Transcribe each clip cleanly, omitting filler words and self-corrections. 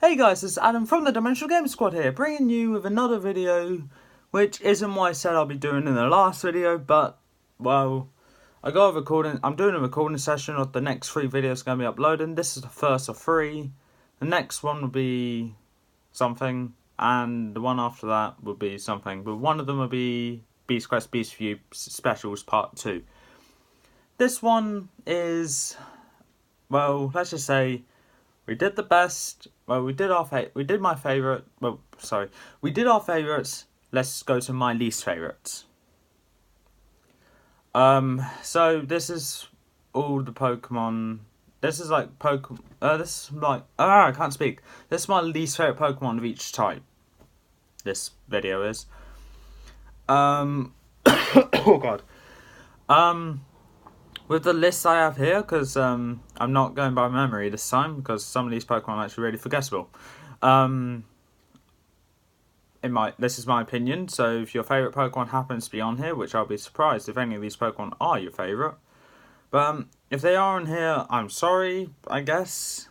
Hey guys, it's Adam from the Dimensional Game Squad here, bringing you with another video, which isn't what I said I'll be doing in the last video, but, well, I'm doing a recording session of the next 3 videos going to be uploading. This is the first of 3, the next one will be something, and the one after that will be something, but one of them will be Beast Quest Beast View Specials Part 2. This one is, well, let's just say, we did the best. Well, we did our favourites. Let's go to my least favourites. So this is all the Pokemon. This is like Pokemon. I can't speak. This is my least favourite Pokemon of each type. This video is. Oh god. With the list I have here, because I'm not going by memory this time, because some of these Pokemon are actually really forgettable. This is my opinion, so if your favourite Pokemon happens to be on here, which I'll be surprised if any of these Pokemon are your favourite. But if they are on here, I'm sorry, I guess.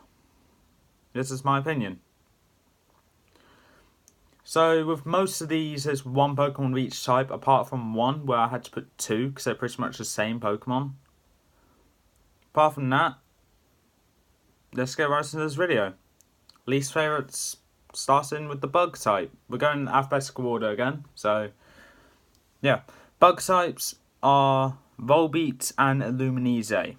This is my opinion. So with most of these, there's one Pokemon of each type, apart from one where I had to put 2, because they're pretty much the same Pokemon. Apart from that, let's get right into this video. Least favourites, starting with the bug type. We're going in alphabetical order again, so yeah. Bug types are Volbeat and Aromatisse.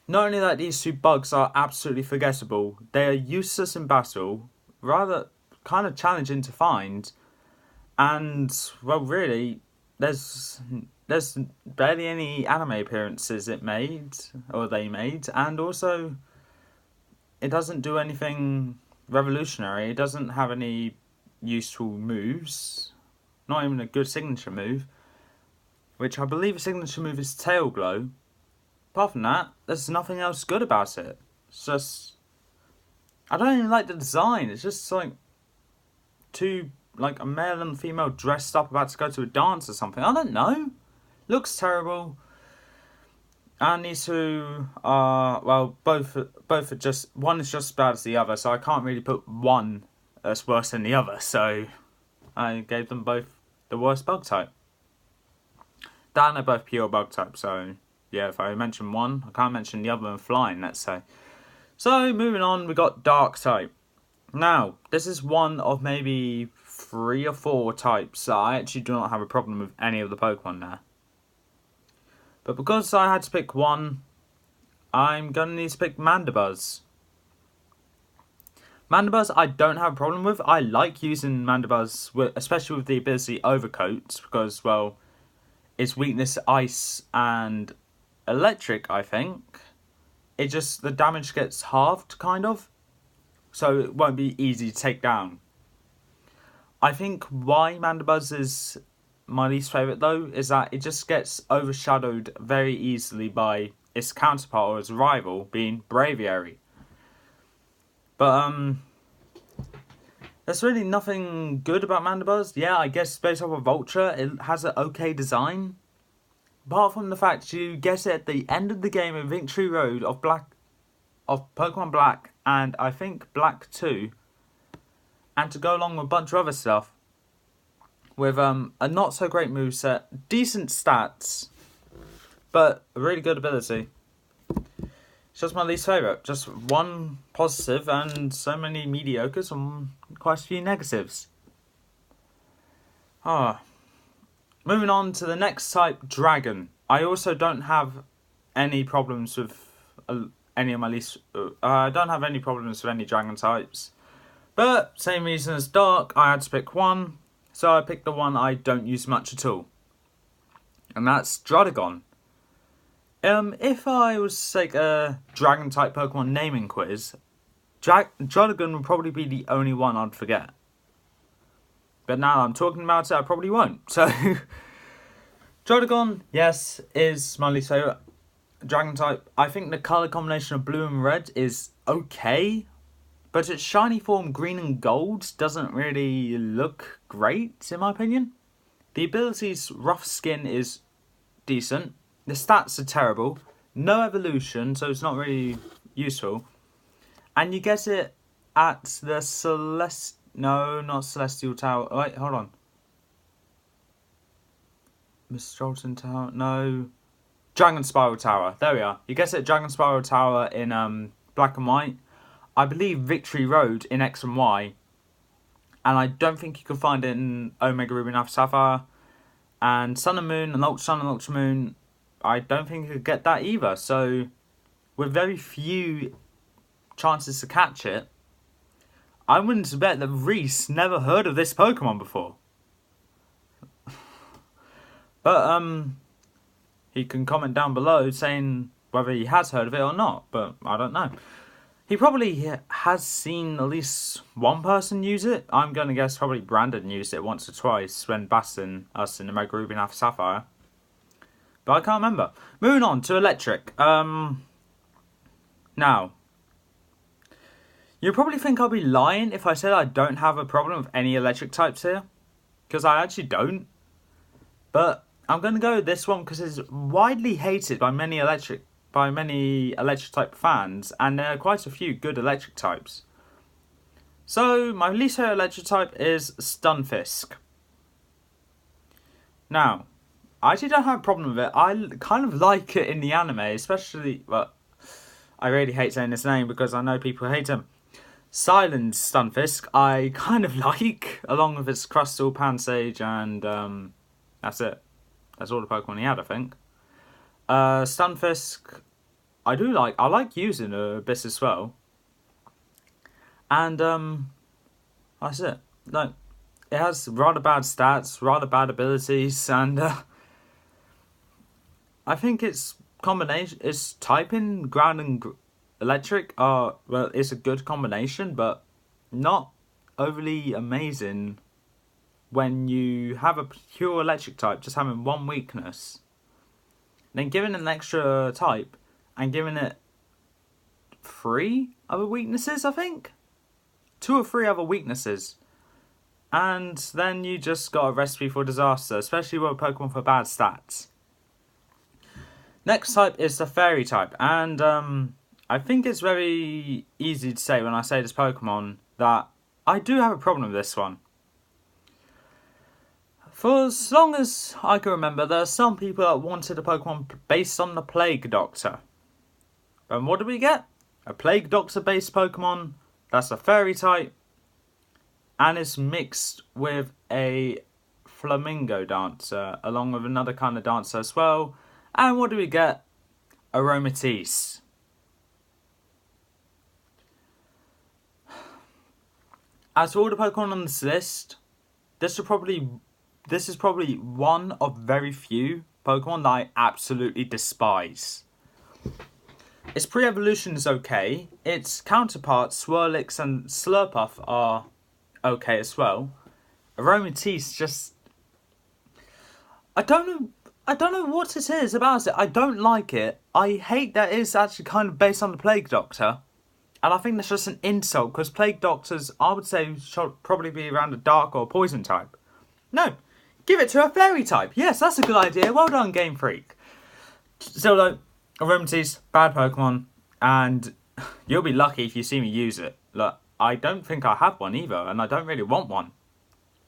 Not only that these 2 bugs are absolutely forgettable, they are useless in battle, rather kind of challenging to find, and, well, really, there's barely any anime appearances they made, and also it doesn't do anything revolutionary. It doesn't have any useful moves, not even a good signature move, which I believe a signature move is Tail Glow. Apart from that, there's nothing else good about it. It's just, I don't even like the design. It's just like like a male and female dressed up about to go to a dance or something. I don't know. Looks terrible. And these 2 are, well, both are just, one is just as bad as the other, so I can't really put one as worse than the other, so I gave them both the worst bug type. They're both pure bug type, so yeah, if I mention one, I can't mention the other in flying, let's say. So moving on, we got dark type. Now, this is one of maybe 3 or 4 types that I actually do not have a problem with any of the Pokemon there. But because I had to pick one, I'm going to need to pick Mandibuzz. Mandibuzz I don't have a problem with. I like using Mandibuzz, especially with the ability Overcoat, because, well, its weakness ice and electric, I think. The damage gets halved, kind of. So it won't be easy to take down. I think why Mandibuzz is my least favourite, though, is that it just gets overshadowed very easily by its counterpart or its rival, being Braviary. But, there's really nothing good about Mandibuzz. Yeah, I guess based off of Vulture, it has an okay design. Apart from the fact you get it at the end of the game in Victory Road of Pokemon Black and I think Black 2, and to go along with a bunch of other stuff, with a not so great moveset, decent stats, but a really good ability. It's just my least favourite. Just one positive and so many mediocres and quite a few negatives. Moving on to the next type, Dragon. I also don't have any problems with any of my least... I don't have any problems with any Dragon types. But, same reason as Dark, I had to pick one. So I picked the one I don't use much at all. And that's Druddigon. If I was to take a Dragon type Pokemon naming quiz, Druddigon would probably be the only one I'd forget. But now that I'm talking about it, I probably won't. So, Druddigon, yes, is my least favourite Dragon type. I think the colour combination of blue and red is okay, but its shiny form, green and gold, doesn't really look great, in my opinion. The ability's rough skin is decent. The stats are terrible. No evolution, so it's not really useful. And you get it at the No, not Celestial Tower. Wait, hold on. Miss Jolton Tower? No. Dragon Spiral Tower. There we are. You get it at Dragon Spiral Tower in black and white. I believe Victory Road in X and Y. And I don't think you can find it in Omega Ruby and Alpha Sapphire. And Sun and Moon and Ultra Sun and Ultra Moon, I don't think you could get that either. So, with very few chances to catch it, I wouldn't bet that Reese never heard of this Pokemon before. But, he can comment down below saying whether he has heard of it or not. But I don't know. He probably has seen at least one person use it. I'm going to guess probably Brandon used it once or twice when battling us in the Omega Ruby and Alpha Sapphire. But I can't remember. Moving on to Electric. Now, you probably think I'll be lying if I said I don't have a problem with any electric types here. Because I actually don't. But I'm going to go with this one because it's widely hated by many electric type fans, and there are quite a few good electric types. So, my least favourite electric type is Stunfisk. Now, I actually don't have a problem with it. I kind of like it in the anime, especially, well, I really hate saying his name because I know people hate him. Silent Stunfisk, I kind of like, along with its Crustal, Pansage, and that's it. That's all the Pokemon he had, I think. Stunfisk, I like using Abyss as well. And, that's it. Like, it has rather bad stats, rather bad abilities, and, I think its combination, its typing, ground and electric well, it's a good combination, but not overly amazing when you have a pure electric type just having one weakness. Then giving it an extra type and giving it 3 other weaknesses, I think? 2 or 3 other weaknesses. And then you just got a recipe for disaster, especially with Pokemon for bad stats. Next type is the Fairy type. And I think it's very easy to say when I say this Pokemon that I do have a problem with this one. For as long as I can remember, there are some people that wanted a Pokemon based on the Plague Doctor. And what do we get? A Plague Doctor based Pokemon that's a Fairy type and is mixed with a Flamingo Dancer along with another kind of dancer as well. And what do we get? Aromatisse. As for all the Pokemon on this list, this is probably one of very few Pokemon that I absolutely despise. Its pre-evolution is okay. Its counterparts, Swirlix and Slurpuff, are okay as well. Aromatisse just... I don't know what it is about it. I don't like it. I hate that it's actually kind of based on the Plague Doctor. And I think that's just an insult, because Plague Doctors, I would say, should probably be around a Dark or Poison type. No. Give it to a Fairy type. Yes, that's a good idea. Well done, Game Freak. Still though, Aromatisse, bad Pokemon, and you'll be lucky if you see me use it. Look, I don't think I have one either, and I don't really want one.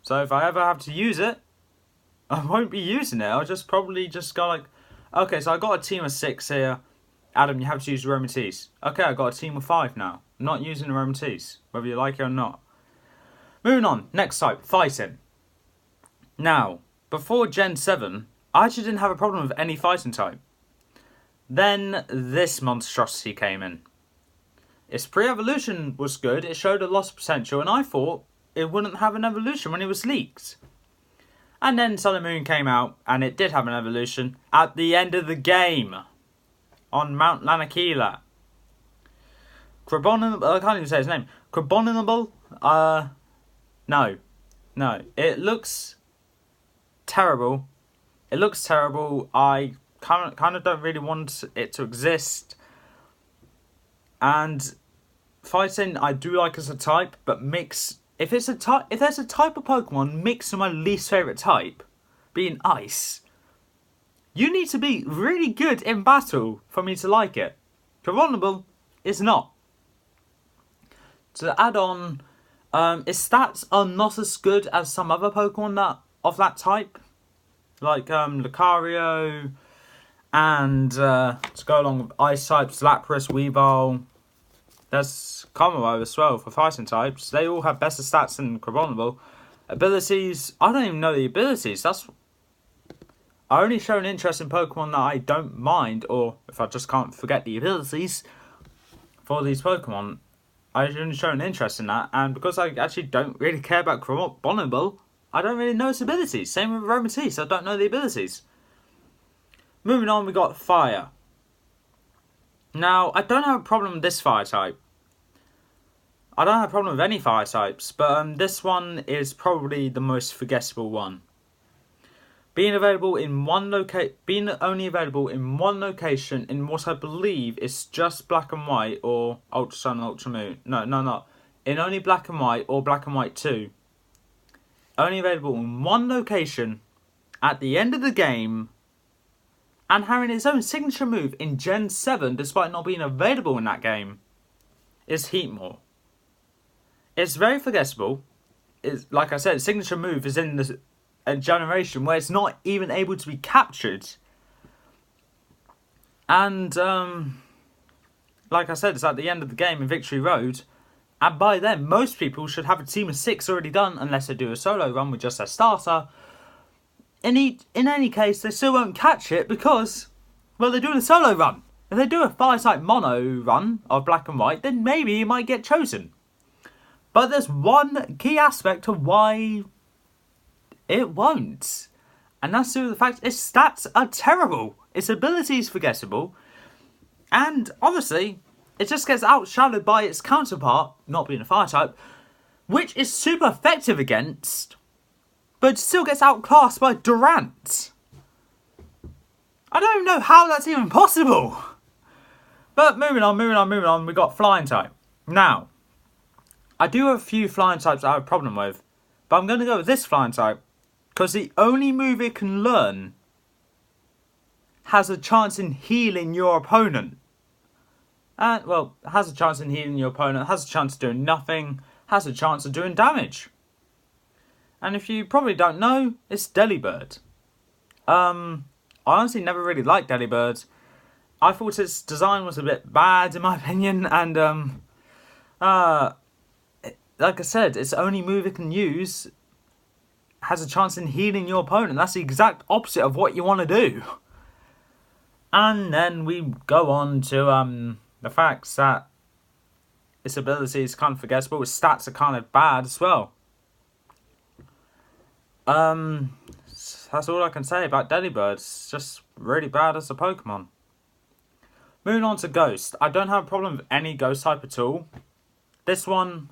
So if I ever have to use it, I won't be using it. I'll just probably just go like, okay, so I got a team of 6 here. Adam, you have to use Aromatisse. Okay, I got a team of 5 now. I'm not using Aromatisse, whether you like it or not. Moving on, next type, Fighting. Now, before Gen 7, I actually didn't have a problem with any fighting type. Then this monstrosity came in. Its pre-evolution was good, it showed a lot of potential, and I thought it wouldn't have an evolution when it was leaked. And then Sun and Moon came out, and it did have an evolution at the end of the game. On Mount Lanakila. Crabominable, I can't even say his name. Crabominable? No. It looks terrible. It looks terrible. I kind of don't really want it to exist. And Fighting, I do like as a type, but mix. If there's a type of Pokemon mixed with my least favourite type, being Ice, you need to be really good in battle for me to like it. Crabominable is not. to add on, its stats are not as good as some other Pokemon of that type, like Lucario, and to go along with Ice types, Lapras, Weavile. There's Combo as well for fighting types. They all have better stats than Carbonable. Abilities, I don't even know the abilities. I only show an interest in Pokemon that I don't mind, or if I just can't forget the abilities for these Pokemon, I only show an interest in that. And because I actually don't really care about Carbonable, I don't really know its abilities. Same with Aromatisse, I don't know the abilities. Moving on, we got Fire. Now, I don't have a problem with this Fire type. I don't have a problem with any Fire types, but this one is probably the most forgettable one. Being only available in one location in what I believe is just Black and White or Ultra Sun and Ultra Moon. No, not. In only Black and White or Black and White 2. Only available in one location at the end of the game, and having its own signature move in Gen 7 despite not being available in that game, is Heatmore. It's very forgettable. It's, like I said, its signature move is in a generation where it's not even able to be captured. And, like I said, it's at the end of the game in Victory Road. And by then, most people should have a team of 6 already done, unless they do a solo run with just their starter. In any case, they still won't catch it because, well, they're doing a solo run. If they do a Fire-type mono run of Black and White, then maybe it might get chosen. But there's one key aspect of why it won't. And that's due to the fact its stats are terrible. Its ability is forgettable. And, honestly, it just gets outshadowed by its counterpart, not being a Fire type, which is super effective against, but still gets outclassed by Durant. I don't even know how that's even possible. But moving on, we got Flying type. Now, I do have a few Flying types I have a problem with, but I'm going to go with this Flying type, because the only move it can learn has a chance in healing your opponent. And, well, has a chance in healing your opponent, has a chance of doing nothing, has a chance of doing damage. And if you probably don't know, it's Delibird. I honestly never really liked Delibird. I thought its design was a bit bad, in my opinion, and, like I said, its only move it can use has a chance in healing your opponent. That's the exact opposite of what you want to do. And then we go on to, the facts that its ability is kind of forgettable. Its stats are kind of bad as well. That's all I can say about Delibird. It's just really bad as a Pokemon. Moving on to Ghost. I don't have a problem with any Ghost type at all. This one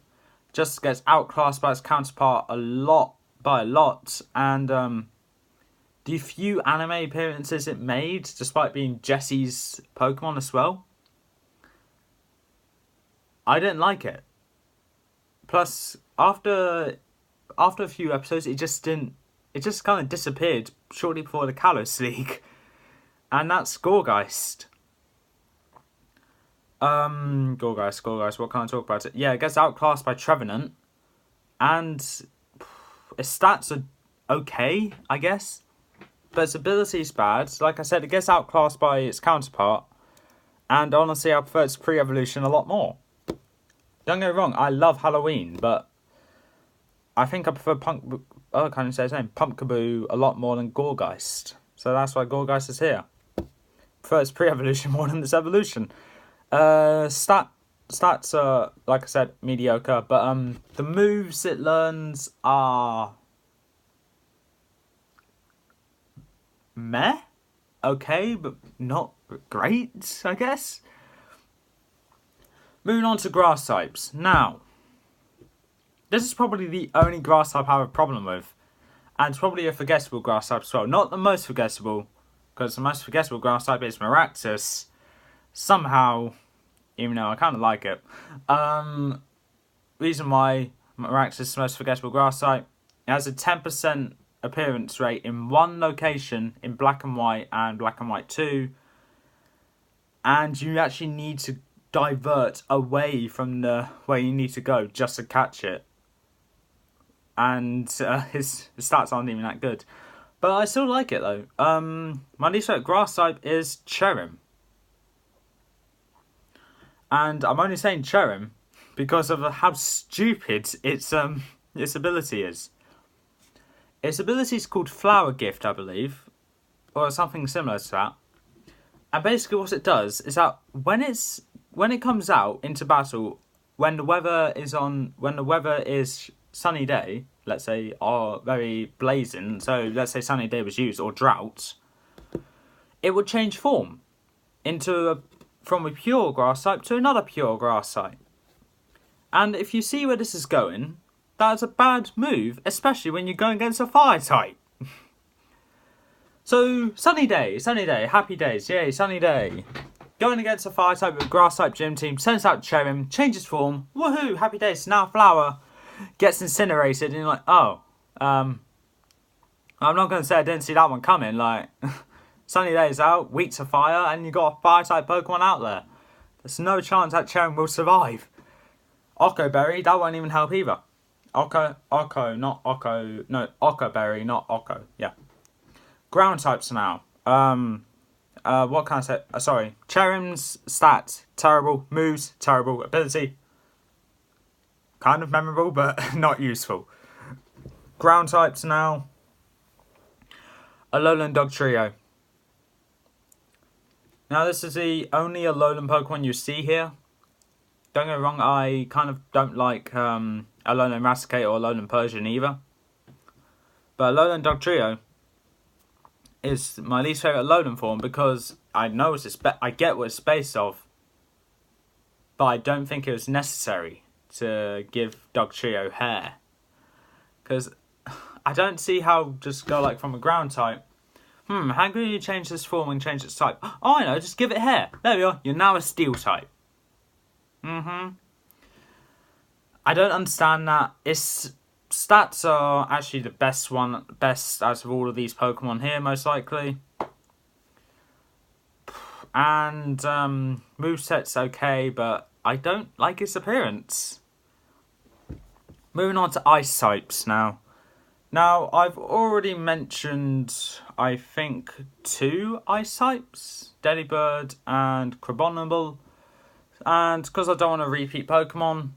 just gets outclassed by its counterpart by a lot. And the few anime appearances it made, despite being Jessie's Pokemon as well, I didn't like it. Plus, after a few episodes, it just kind of disappeared shortly before the Kalos League. And that's Gourgeist. Gourgeist, what can I talk about it? Yeah, it gets outclassed by Trevenant. And its stats are okay, I guess. But its ability is bad. Like I said, it gets outclassed by its counterpart. And honestly, I prefer its pre-evolution a lot more. Don't get me wrong, I love Halloween, but I think I prefer Pumpkaboo a lot more than Gourgeist. So that's why Gourgeist is here. Prefer its pre-evolution more than its evolution. Stats are, like I said, mediocre, but the moves it learns are meh, okay, but not great, I guess. Moving on to Grass types. Now, this is probably the only Grass type I have a problem with, and it's probably a forgettable Grass type as well. Not the most forgettable, because the most forgettable Grass type is Maractus. Somehow, even though I kind of like it. Reason why Maractus is the most forgettable Grass type, it has a 10% appearance rate in one location in Black and White and Black and White 2. And you actually need to divert away from the where you need to go just to catch it. And his stats aren't even that good. But I still like it though. My least favourite grass type is Cherrim. And I'm only saying Cherrim because of how stupid its ability is. Its ability is called Flower Gift, I believe. Or something similar to that. And basically what it does is that when it comes out into battle, when the weather is sunny day, let's say, or very blazing, so let's say sunny day was used, or drought, it would change form from a pure grass type to another pure grass type. And if you see where this is going, that's a bad move, especially when you're going against a fire type. So, sunny day, happy days, yay, sunny day. Going against a fire type with a grass type gym team, sends out Cherrim, changes form, woohoo, happy days, now Flower gets incinerated, and you're like, oh, I'm not going to say I didn't see that one coming, like, sunny days out, weak to fire, and you got a fire type Pokemon out there. There's no chance that Cherrim will survive. Occo Berry, that won't even help either. Occo Berry, not Occo, yeah. Ground types now. What can I say? Sorry. Cherrim's stats, terrible. Moves, terrible. Ability, kind of memorable, but not useful. Ground types now. Alolan Dugtrio. Now, this is the only Alolan Pokemon you see here. Don't get me wrong, I kind of don't like Alolan Raticate or Alolan Persian either. But Alolan Dugtrio is my least favourite Alolan form because I know I get what it's based off, but I don't think it was necessary to give Dugtrio hair. Because I don't see how just go like from a ground type. How can you change this form and change its type? Oh, I know, just give it hair. There we are, you're now a steel type. I don't understand that. Its stats are actually the best out of all of these Pokemon here, most likely. And moveset's okay, but I don't like its appearance. Moving on to ice types now. Now, I've already mentioned, I think, 2 ice types. Delibird and Crabominable. And because I don't want to repeat Pokemon,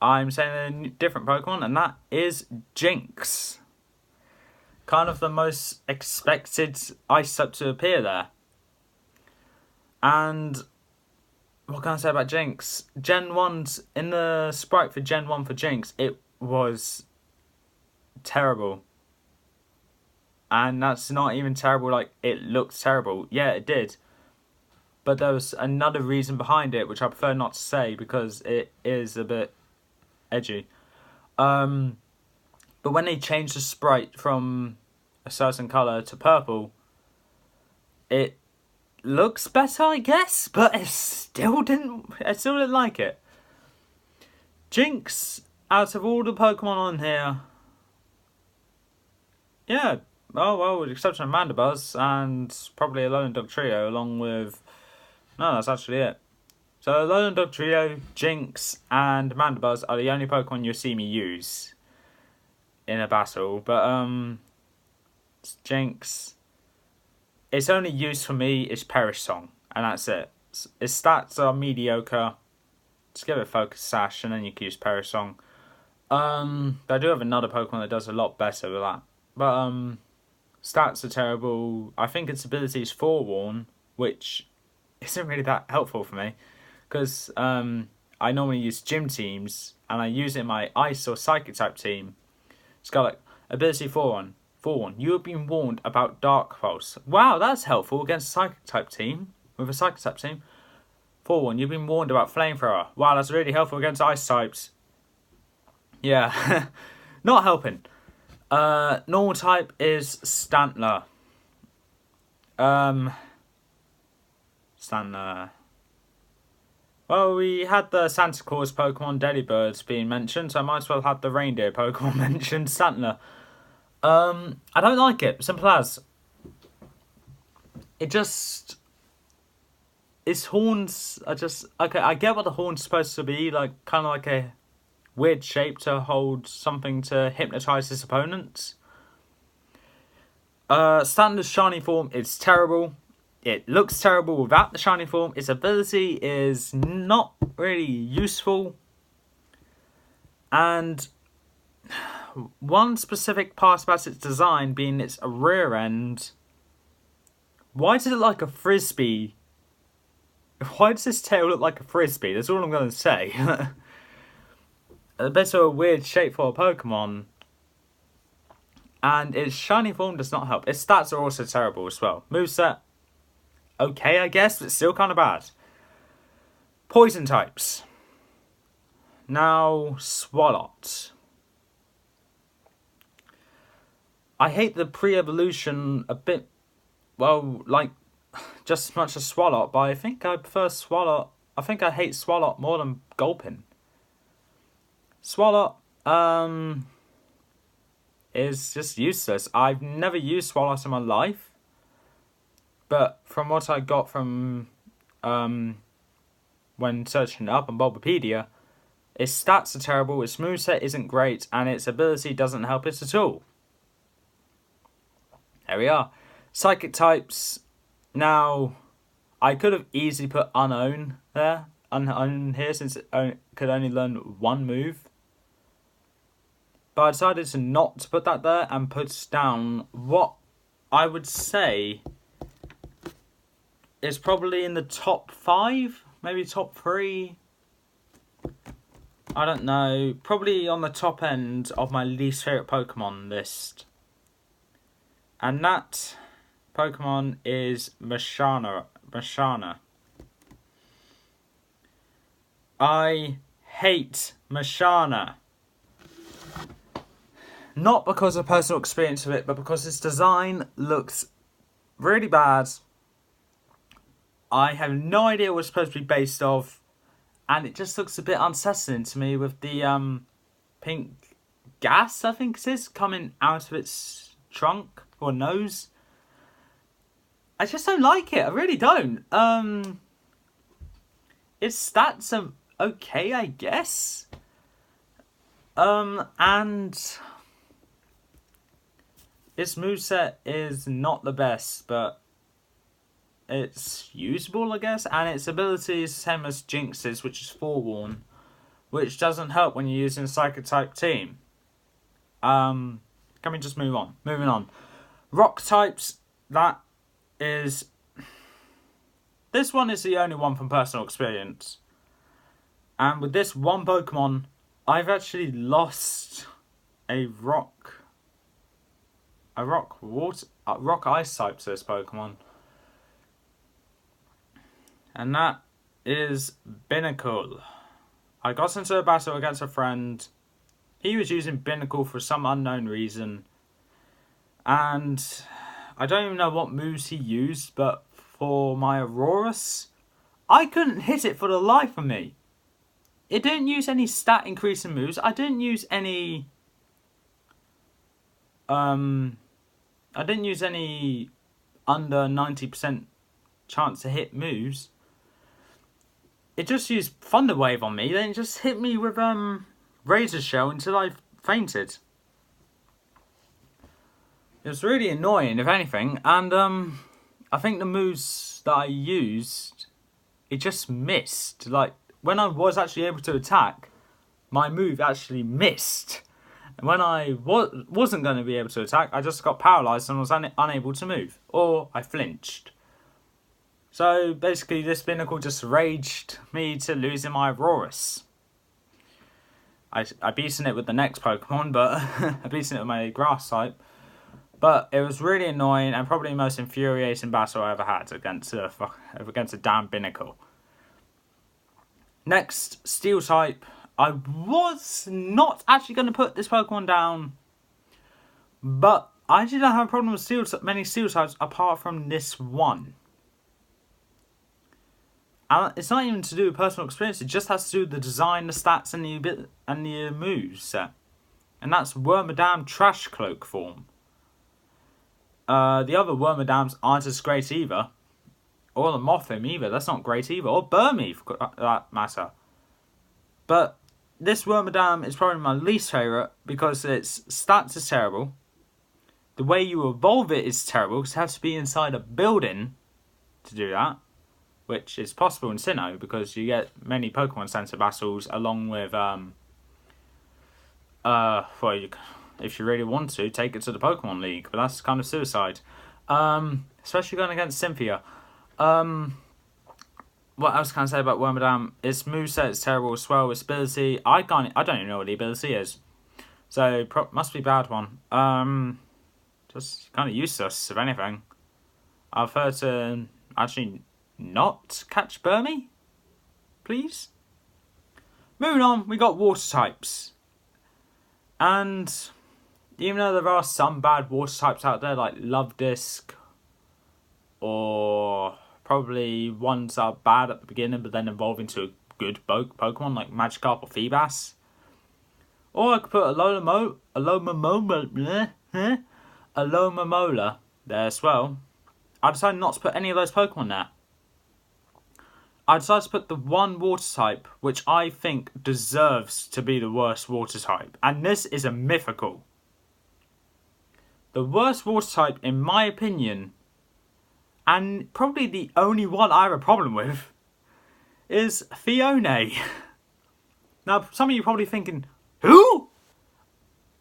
I'm saying a different Pokemon, and that is Jinx. Kind of the most expected ice type to appear there. And what can I say about Jinx? Gen 1's, in the sprite for Gen 1 for Jinx, it was terrible. And that's not even terrible, like, it looked terrible. Yeah, it did. But there was another reason behind it, which I prefer not to say because it is a bit edgy. But when they changed the sprite from a certain colour to purple, it looks better, I guess, but I still didn't like it. Jinx, out of all the Pokemon on here, yeah, with the exception of Mandibuzz and probably Alolan Dugtrio, along with... No, that's actually it. So Alolan Dugtrio, Jinx, and Mandibuzz are the only Pokemon you'll see me use in a battle. But Jinx, its only use for me is Perish Song, and that's it. Its stats are mediocre. Just give it Focus Sash, and then you can use Perish Song. But I do have another Pokemon that does a lot better with that. But stats are terrible. I think its ability is Forewarn, which isn't really that helpful for me. Because I normally use gym teams, and I use it in my Ice or Psychic type team. It's got like ability Forewarn. You have been warned about Dark Pulse. Wow, that's helpful against a Psychic type team. With a Psychic type team. Forewarn, you've been warned about Flamethrower. Wow, that's really helpful against Ice types. Yeah, not helping. Normal type is Stantler. Stantler. Well, we had the Santa Claus Pokemon Delibirds being mentioned, so I might as well have the reindeer Pokemon mentioned, Stantler. I don't like it, simple as. It just... its horns are just... Okay, I get what the horn's supposed to be, like, kind of like a weird shape to hold something to hypnotise his opponents. Standard shiny form is terrible. It looks terrible without the shiny form. Its ability is not really useful. And one specific part about its design being its rear end. Why does it look like a frisbee? Why does this tail look like a frisbee? That's all I'm going to say. A bit of a weird shape for a Pokemon. And its shiny form does not help. Its stats are also terrible as well. Moveset, okay, I guess, but still kind of bad. Poison types. Now, Swalot. I hate the pre-evolution a bit, well, like, just as much as Swalot, but I think I prefer Swalot. I think I hate Swalot more than Gulpin. Swalot, is just useless. I've never used Swalot in my life, but from what I got from, when searching it up on Bulbapedia, its stats are terrible, its moveset isn't great, and its ability doesn't help it at all. There we are. Psychic types. Now, I could have easily put Unown there, Unown here, since it could only learn one move. But I decided to not put that there and put down what I would say is probably in the top 5, maybe top 3. I don't know. Probably on the top end of my least favourite Pokemon list. And that Pokemon is Mashana. I hate Mashana. Not because of personal experience of it, but because its design looks really bad. I have no idea what it's supposed to be based off. And it just looks a bit unsettling to me with the pink gas, I think it is, coming out of its trunk or nose. I just don't like it. I really don't. Its stats are okay, I guess. And its moveset is not the best, but it's usable, I guess. And its ability is the same as Jinx's, which is Forewarn, which doesn't help when you're using a Psychic-type team. Can we just move on? Moving on. Rock types, that is... This one is the only one from personal experience. And with this one Pokemon, I've actually lost a rock ice type to this Pokemon. And that is Binnacle. I got into a battle against a friend. He was using Binnacle for some unknown reason. And I don't even know what moves he used, but for my Aurorus, I couldn't hit it for the life of me. It didn't use any stat increasing moves. I didn't use any under 90% chance to hit moves. It just used Thunder Wave on me, then it just hit me with Razor Shell until I fainted. It was really annoying, if anything, and I think the moves that I used, it just missed. Like, when I was actually able to attack, my move actually missed. And when I wasn't going to be able to attack, I just got paralysed and was unable to move. Or I flinched. So, basically, this Binnacle just raged me to losing my Aurorus. I beaten it with the next Pokemon, but I beaten it with my Grass type. But it was really annoying and probably the most infuriating battle I ever had against a damn Binnacle. Next, Steel type. I was not actually going to put this Pokemon down, but I actually don't have a problem with many Steel types apart from this one. And it's not even to do with personal experience, it just has to do with the design, the stats, and the moves set. And that's Wormadam Trash Cloak form. The other Wormadams aren't as great either. Or the Mothim either. That's not great either. Or Burmy, for that matter. But this Wormadam is probably my least favourite because its stats is terrible. The way you evolve it is terrible because it has to be inside a building to do that. Which is possible in Sinnoh because you get many Pokemon Center battles along with if you really want to, take it to the Pokemon League, but that's kind of suicide. Especially going against Cynthia. What else can I say about Wormadam? Its moveset is terrible as well. Its ability, I don't even know what the ability is. So must be a bad one. Just kind of useless if anything. I prefer to actually not catch Burmy, please. Moving on, we got water types. And even though there are some bad water types out there, like Love Disc, or probably ones that are bad at the beginning but then evolve into a good Pokemon, like Magikarp or Feebas. Or I could put Alomomola there as well. I decided not to put any of those Pokemon there. I decided to put the one water type which I think deserves to be the worst water type. And this is a mythical. The worst water type, in my opinion, and probably the only one I have a problem with, is Phione. Now, some of you are probably thinking, who?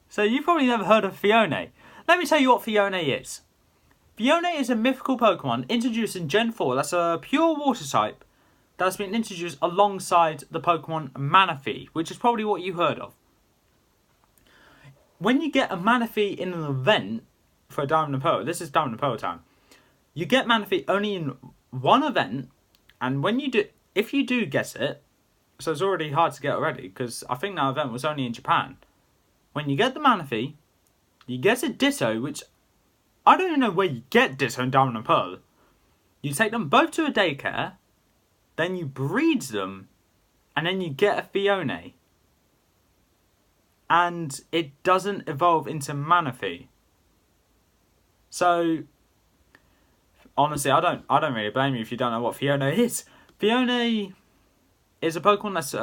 So you've probably never heard of Phione. Let me tell you what Phione is. Phione is a mythical Pokemon introduced in Gen 4 that's a pure water type that's been introduced alongside the Pokemon Manaphy, which is probably what you heard of. When you get a Manaphy in an event for Diamond and Pearl, this is Diamond and Pearl time, you get Manaphy only in one event, and when you do, if you do get it, so it's already hard to get already, because I think that event was only in Japan. When you get the Manaphy, you get a Ditto, which I don't even know where you get Ditto in Diamond and Pearl. You take them both to a daycare, then you breed them, and then you get a Phione. And it doesn't evolve into Manaphy. So, honestly, I don't really blame you if you don't know what Phione is. Phione is a Pokemon that's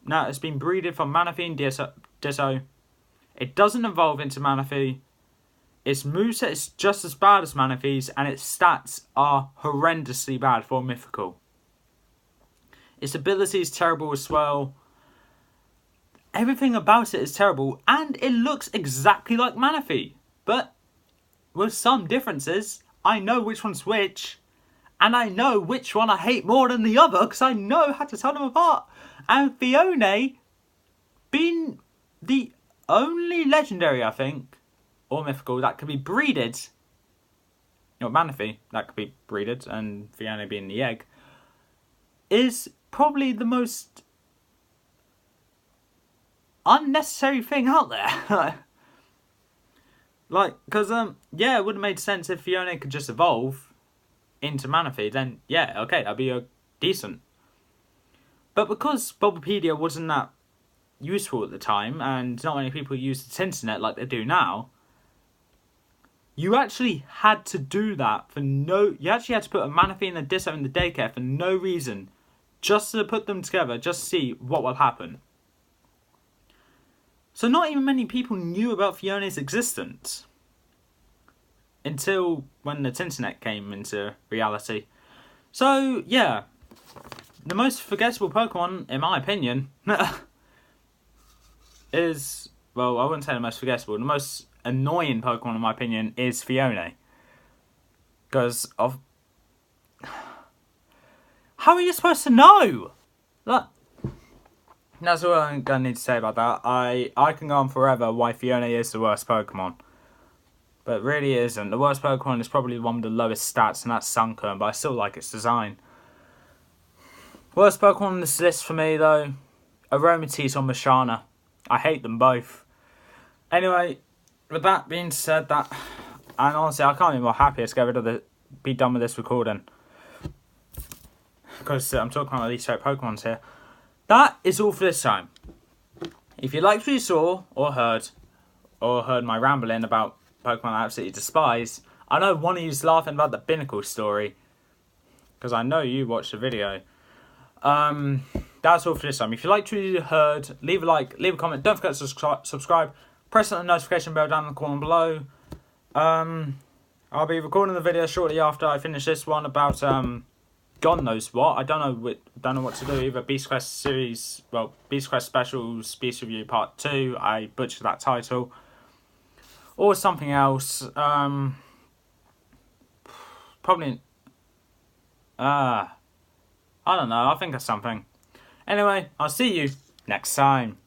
now it's been breeded from Manaphy and Ditto. It doesn't evolve into Manaphy. Its moveset is just as bad as Manaphy's, and its stats are horrendously bad for Mythical. Its ability is terrible as well. Everything about it is terrible, and it looks exactly like Manaphy. But with some differences, I know which one's which, and I know which one I hate more than the other, because I know how to tell them apart. And Phione, being the only legendary, I think, or mythical, that could be breeded, Manaphy, that could be breeded, and Phione being the egg, is probably the most unnecessary thing out there. Because, yeah, it would have made sense if Phione could just evolve into Manaphy, then, yeah, okay, that'd be decent. But because Bulbapedia wasn't that useful at the time, and not many people used the internet like they do now, you actually had to do that for you actually had to put a Manaphy and a Ditto in the daycare for no reason, just to put them together, just to see what will happen. So not even many people knew about Phione's existence until when the internet came into reality. So, yeah, the most forgettable Pokemon, in my opinion, is, well, I wouldn't say the most forgettable, the most annoying Pokemon, in my opinion, is Phione. Because of... How are you supposed to know? That's all I'm going to need to say about that. I can go on forever why Phione is the worst Pokemon. But it really isn't. The worst Pokemon is probably the one with the lowest stats, and that's Sunkern, but I still like its design. Worst Pokemon on this list for me, though, Aromatisse or Mashana. I hate them both. Anyway, with that being said, and honestly, I can't be more happier to be done with this recording. Because I'm talking about these Pokemons here. That is all for this time. If you liked what you saw or heard my rambling about Pokemon I absolutely despise, I know one of you's laughing about the Binnacle story. because I know you watched the video. That's all for this time. If you liked what you heard, leave a like, leave a comment. Don't forget to subscribe. Press the notification bell down in the corner below. I'll be recording the video shortly after I finish this one about God knows what. I don't know what to do. Either Beast Quest series, well, Beast Quest Specials, Beast Review Part 2. I butchered that title. Or something else. Probably. I don't know. I'll think of something. Anyway, I'll see you next time.